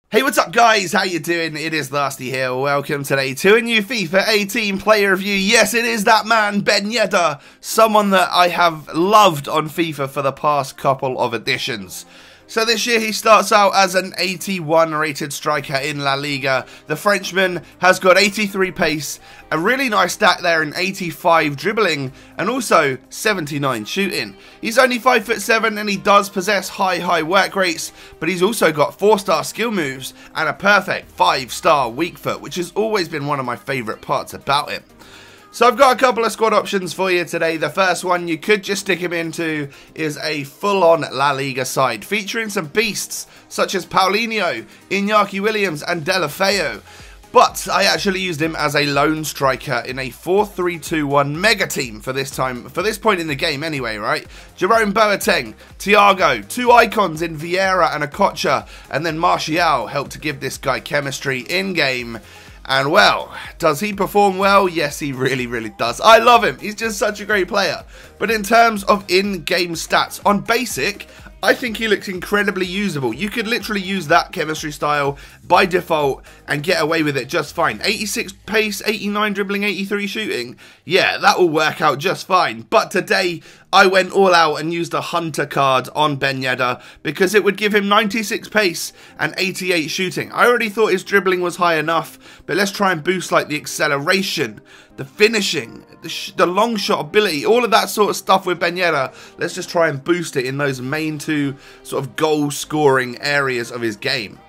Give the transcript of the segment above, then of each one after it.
Hey, what's up guys? How you doing? It is Lasty here. Welcome today to a new FIFA 18 player review. Yes, it is that man, Ben Yedder, someone that I have loved on FIFA for the past couple of editions. So this year he starts out as an 81 rated striker in La Liga. The Frenchman has got 83 pace, a really nice stat there in 85 dribbling, and also 79 shooting. He's only 5'7" and he does possess high work rates, but he's also got 4-star skill moves and a perfect 5-star weak foot, which has always been one of my favourite parts about him. So I've got a couple of squad options for you today. The first one you could just stick him into is a full-on La Liga side, featuring some beasts such as Paulinho, Iñaki Williams and Deulofeu. But I actually used him as a lone striker in a 4-3-2-1 mega team for this point in the game anyway, right? Jerome Boateng, Thiago, two icons in Vieira and Okocha, and then Martial helped to give this guy chemistry in-game. And well, does he perform well? Yes, he really does. I love him. He's just such a great player. But in terms of in-game stats, on basic, I think he looks incredibly usable. You could literally use that chemistry style by default and get away with it just fine. 86 pace, 89 dribbling, 83 shooting. Yeah, that will work out just fine. But today, I went all out and used a hunter card on Ben Yedder because it would give him 96 pace and 88 shooting. I already thought his dribbling was high enough, but let's try and boost like the acceleration, the finishing, the long shot ability, all of that sort of stuff with Ben Yedder. Let's just try and boost it in those main two sort of goal scoring areas of his game.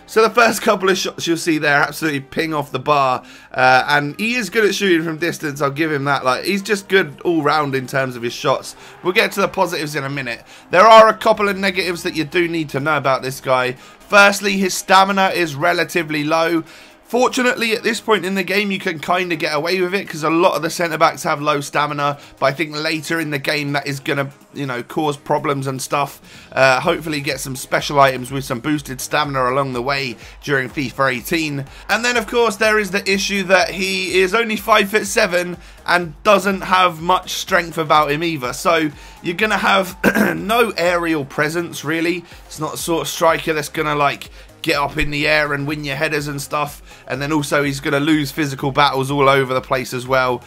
So the first couple of shots you'll see there absolutely ping off the bar, and he is good at shooting from distance, I'll give him that. Like, he's just good all round in terms of his shots. We'll get to the positives in a minute. There are a couple of negatives that you do need to know about this guy. Firstly, his stamina is relatively low. Fortunately, at this point in the game, you can kind of get away with it because a lot of the centre-backs have low stamina, but I think later in the game that is going to, you know, cause problems and stuff. Hopefully get some special items with some boosted stamina along the way during FIFA 18. And then, of course, there is the issue that he is only 5'7" and doesn't have much strength about him either. So you're going to have no aerial presence, really. It's not the sort of striker that's going to, like, get up in the air and win your headers and stuff, and then also he's going to lose physical battles all over the place as well.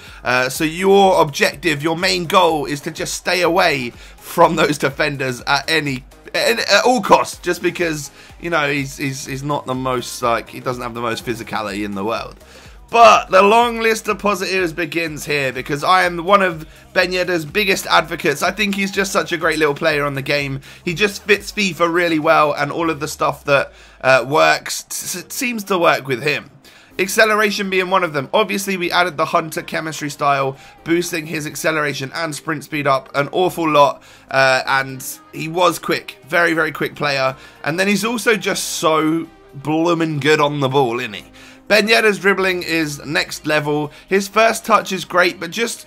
So your objective, your main goal is to just stay away from those defenders at all costs, just because, you know, he's not the most, like, he doesn't have the most physicality in the world. But the long list of positives begins here because I am one of Ben Yedder's biggest advocates. I think he's just such a great little player on the game. He just fits FIFA really well, and all of the stuff that works seems to work with him. Acceleration being one of them. Obviously, we added the hunter chemistry style, boosting his acceleration and sprint speed up an awful lot. And he was quick. Very quick player. And then he's also just so bloomin' good on the ball, isn't he? Ben Yedder's dribbling is next level. His first touch is great, but just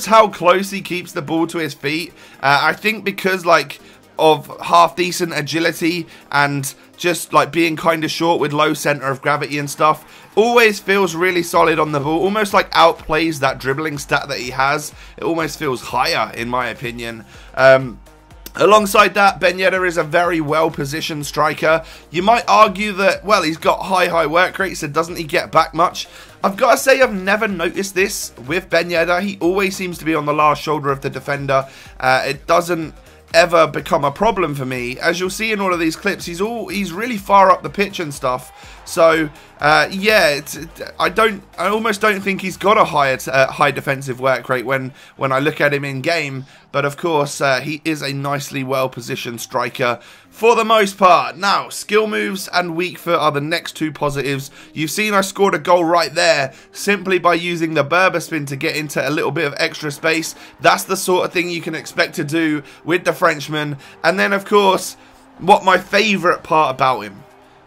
how close he keeps the ball to his feet. I think because, like, of half decent agility and just like being kind of short with low center of gravity and stuff, always feels really solid on the ball, almost like outplays that dribbling stat that he has. It almost feels higher in my opinion. Alongside that, Ben Yedder is a very well-positioned striker. You might argue that, well, he's got high work rates, so doesn't he get back much? I've got to say I've never noticed this with Ben Yedder. He always seems to be on the last shoulder of the defender. It doesn't ever become a problem for me. As you'll see in all of these clips, he's really far up the pitch and stuff. So yeah, I almost don't think he's got a high defensive work rate when I look at him in game. But of course, he is a nicely well-positioned striker for the most part. Now, skill moves and weak foot are the next two positives. You've seen I scored a goal right there simply by using the Berber spin to get into a little bit of extra space. That's the sort of thing you can expect to do with the Frenchman. And then, of course, what my favourite part about him,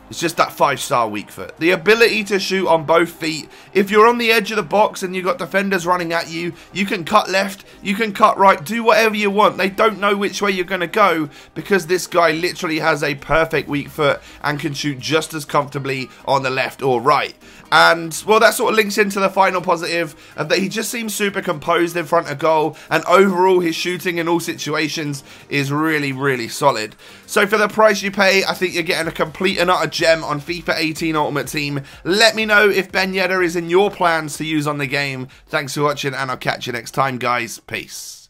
it's just that 5-star weak foot. The ability to shoot on both feet. If you're on the edge of the box and you've got defenders running at you, you can cut left, you can cut right, do whatever you want. They don't know which way you're going to go because this guy literally has a perfect weak foot and can shoot just as comfortably on the left or right. And, well, that sort of links into the final positive of that he just seems super composed in front of goal, and overall his shooting in all situations is really solid. So for the price you pay, I think you're getting a complete and utter gem on FIFA 18 Ultimate Team. Let me know if Ben Yedder is in your plans to use on the game. Thanks for watching, and I'll catch you next time, guys. Peace.